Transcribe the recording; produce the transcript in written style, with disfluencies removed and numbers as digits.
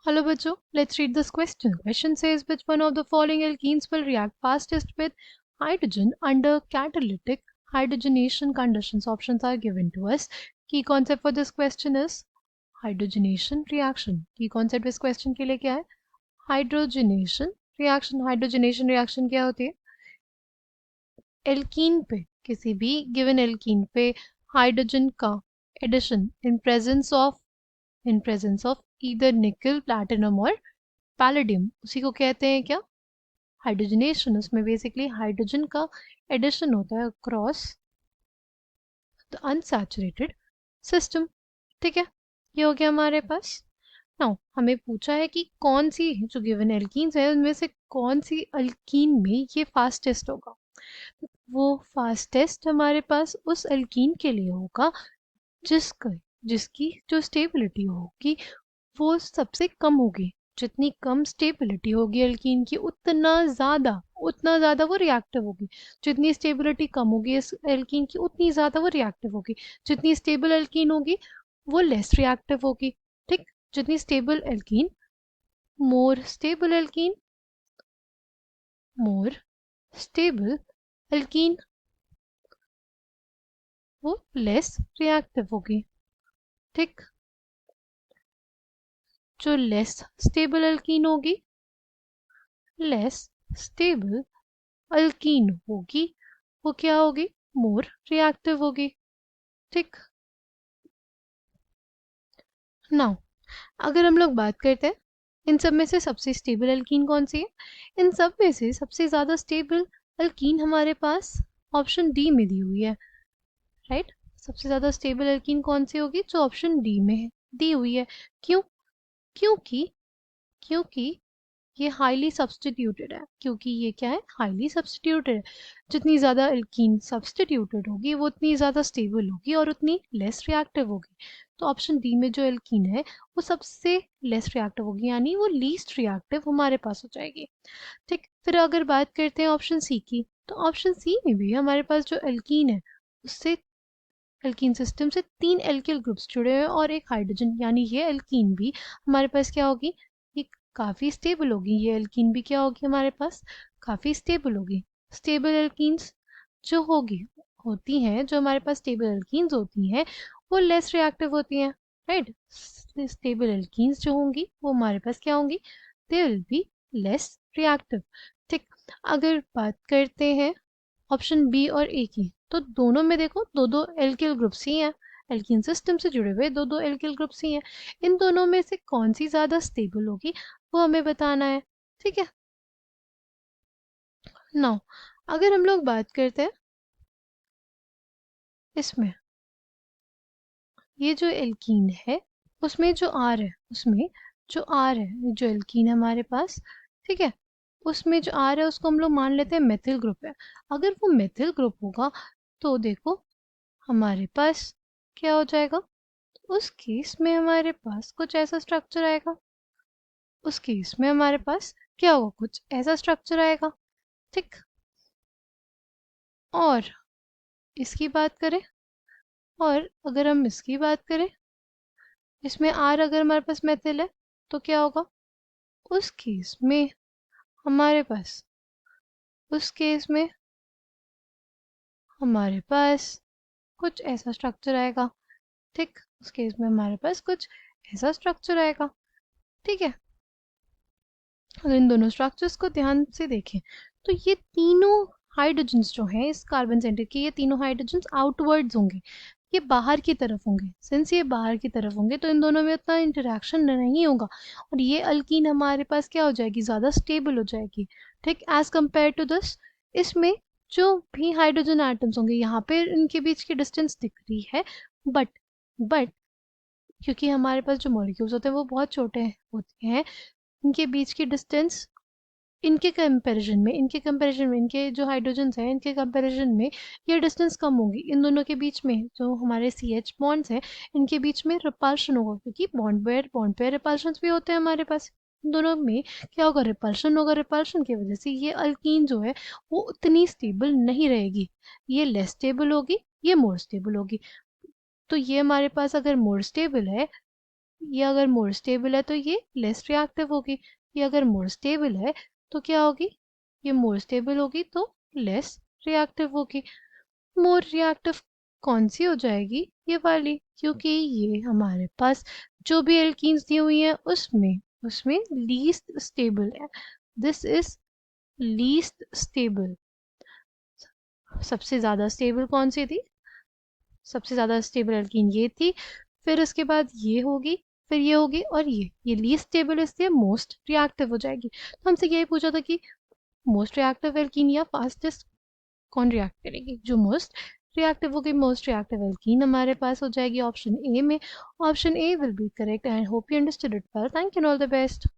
Hello बच्चों, let's read this question. Question says which one of the following alkenes will react fastest with hydrogen under catalytic hydrogenation conditions? Options are given to us. Key concept for this question is hydrogenation reaction. Key concept इस question के लिए क्या है? Hydrogenation reaction. Hydrogenation reaction क्या होती है? Alkene पे, किसी भी गिवन एल्कीन पे हाइड्रोजन का addition in presence of either nickel, platinum और पैलेडियम, उसी को कहते हैं क्या? हाइड्रोजनेशन। उसमें बेसिकली हाइड्रोजन का एडिशन होता है अक्रॉस द अनसैचुरेटेड सिस्टम। ठीक है, ये हो गया हमारे पास। नाउ हमें पूछा है कि कौन सी जो गिवन एल्कीन्स है उनमें से कौन सी एल्कीन में ये फास्टेस्ट होगा। वो फास्टेस्ट हमारे पास उस एल्कीन के लिए होगा जिसकी जो स्टेबिलिटी होगी वो सबसे कम होगी। जितनी कम स्टेबिलिटी होगी एल्कीन की उतना ज़्यादा वो रिएक्टिव होगी। जितनी स्टेबिलिटी कम होगी इस एल्कीन की उतनी ज़्यादा वो रिएक्टिव होगी। जितनी स्टेबल एल्कीन होगी वो लेस रिएक्टिव होगी। ठीक, जितनी stable alkene, more stable alkene, more stable alkene वो लेस रिएक्टिव होगी। ठीक, जो लेस स्टेबल एल्कीन होगी, लेस स्टेबल अल्कीन होगी, वो क्या होगी? मोर रिएक्टिव होगी। ठीक, नाउ अगर हम लोग बात करते हैं इन सब में से सबसे स्टेबल अल्कीन कौन सी है, इन सब में से सबसे ज़्यादा स्टेबल अल्कीन हमारे पास ऑप्शन डी में दी हुई है। राइट, सबसे ज़्यादा स्टेबल अल्कीन कौन सी होगी? जो ऑप्शन डी में है, दी हुई है। क्यों? क्योंकि क्योंकि ये हाईली सब्सटीट्यूटेड है। क्योंकि ये क्या है? हाईली सब्सटीट्यूटेड है। जितनी ज़्यादा एल्कीन सब्सटीट्यूटेड होगी वो उतनी ज़्यादा स्टेबल होगी और उतनी लेस रिएक्टिव होगी। तो ऑप्शन डी में जो एल्कीन है वो सबसे लेस रिएक्टिव होगी, यानी वो लीस्ट रिएक्टिव हमारे पास हो जाएगी। ठीक, फिर अगर बात करते हैं ऑप्शन सी की, तो ऑप्शन सी में भी हमारे पास जो एल्कीन है उससे एल्कीन सिस्टम से 3 एल्किल ग्रुप्स जुड़े हुए और एक हाइड्रोजन, यानी ये एल्कीन भी हमारे पास क्या होगी? ये काफ़ी स्टेबल होगी। ये एल्कीन भी क्या होगी हमारे पास? काफ़ी स्टेबल होगी। स्टेबल एल्कीन्स जो होती हैं, जो हमारे पास स्टेबल एल्कीन्स होती हैं वो लेस रिएक्टिव होती हैं। राइट, स्टेबल एल्कीन्स जो होंगी वो हमारे पास क्या होंगी? They will be less reactive. ठीक, अगर बात करते हैं ऑप्शन बी और ए की, तो दोनों में देखो दो दो एल्किल ग्रुप्स ही हैं। एल्कीन सिस्टम से जुड़े हुए दो दो एल्किल ग्रुप्स ही हैं। इन दोनों में से कौन सी ज़्यादा स्टेबल होगी वो हमें बताना है। ठीक है, नाउ अगर हम लोग बात करते हैं इसमें, ये जो एल्कीन है उसमें जो आर है, जो एल्कीन है हमारे पास, ठीक है, उसमें जो आर है उसको हम लोग मान लेते हैं मेथिल ग्रुप है। अगर वो मेथिल ग्रुप होगा तो देखो हमारे पास क्या हो जाएगा? उस केस में हमारे पास कुछ ऐसा स्ट्रक्चर आएगा। उस केस में हमारे पास क्या होगा? कुछ ऐसा स्ट्रक्चर आएगा। ठीक, और इसकी बात करें, और अगर हम इसकी बात करें, इसमें आर अगर हमारे पास मेथिल है तो क्या होगा? उस केस में हमारे पास उस केस में हमारे पास कुछ ऐसा स्ट्रक्चर आएगा। ठीक, उस केस में हमारे पास कुछ ऐसा स्ट्रक्चर आएगा। ठीक है, अगर इन दोनों स्ट्रक्चर्स को ध्यान से देखें तो ये तीनों हाइड्रोजन्स जो हैं इस कार्बन सेंटर के, ये तीनों हाइड्रोजन्स आउटवर्ड्स होंगे, ये बाहर की तरफ होंगे। सिंस ये बाहर की तरफ होंगे तो इन दोनों में उतना इंटरेक्शन नहीं होगा और ये अल्कीन हमारे पास क्या हो जाएगी? ज़्यादा स्टेबल हो जाएगी। ठीक, एज कम्पेयर टू दिस, इसमें जो भी हाइड्रोजन एटम्स होंगे यहाँ पे इनके बीच की डिस्टेंस दिख रही है, बट क्योंकि हमारे पास जो मॉलिक्यूल्स होते हैं वो बहुत छोटे होते हैं, इनके बीच की डिस्टेंस इनके कंपैरिजन में इनके जो हाइड्रोजन्स हैं इनके कंपैरिजन में ये डिस्टेंस कम होगी। इन दोनों के बीच में जो हमारे सी एच बॉन्ड्स हैं इनके बीच में रिपल्शन होगा, क्योंकि बॉन्ड पेयर रिपल्शन भी होते हैं हमारे पास। इन दोनों में क्या होगा? रिपल्शन होगा। रिपल्शन की वजह से ये अल्कीन जो है वो उतनी स्टेबल नहीं रहेगी। ये लेस स्टेबल होगी, ये मोर स्टेबल होगी। तो ये हमारे पास अगर मोर स्टेबल है ये अगर मोर स्टेबल है तो ये लेस रिएक्टिव होगी, ये अगर मोर स्टेबल है तो क्या होगी, ये मोर स्टेबल होगी तो लेस रिएक्टिव होगी। मोर रिएक्टिव कौन सी हो जाएगी, ये वाली, क्योंकि ये हमारे पास जो भी एल्कीन्स दी हुई हैं उसमें उसमें लीस्ट स्टेबल है। This is least stable. सबसे ज़्यादा स्टेबल कौन सी थी, सबसे ज़्यादा स्टेबल एल्कीन ये थी, फिर उसके बाद ये होगी, फिर ये होगी, और ये लीस्ट स्टेबल इसलिए मोस्ट रिएक्टिव हो जाएगी। तो हमसे यही पूछा था कि मोस्ट रिएक्टिव एल्कीन या फास्टेस्ट कौन रिएक्ट करेगी, जो मोस्ट रिएक्टिव होगी, मोस्ट रिएक्टिव एल्कीन हमारे पास हो जाएगी ऑप्शन ए में। Option A will be correct. I hope you understood it well. Thank you, all the best.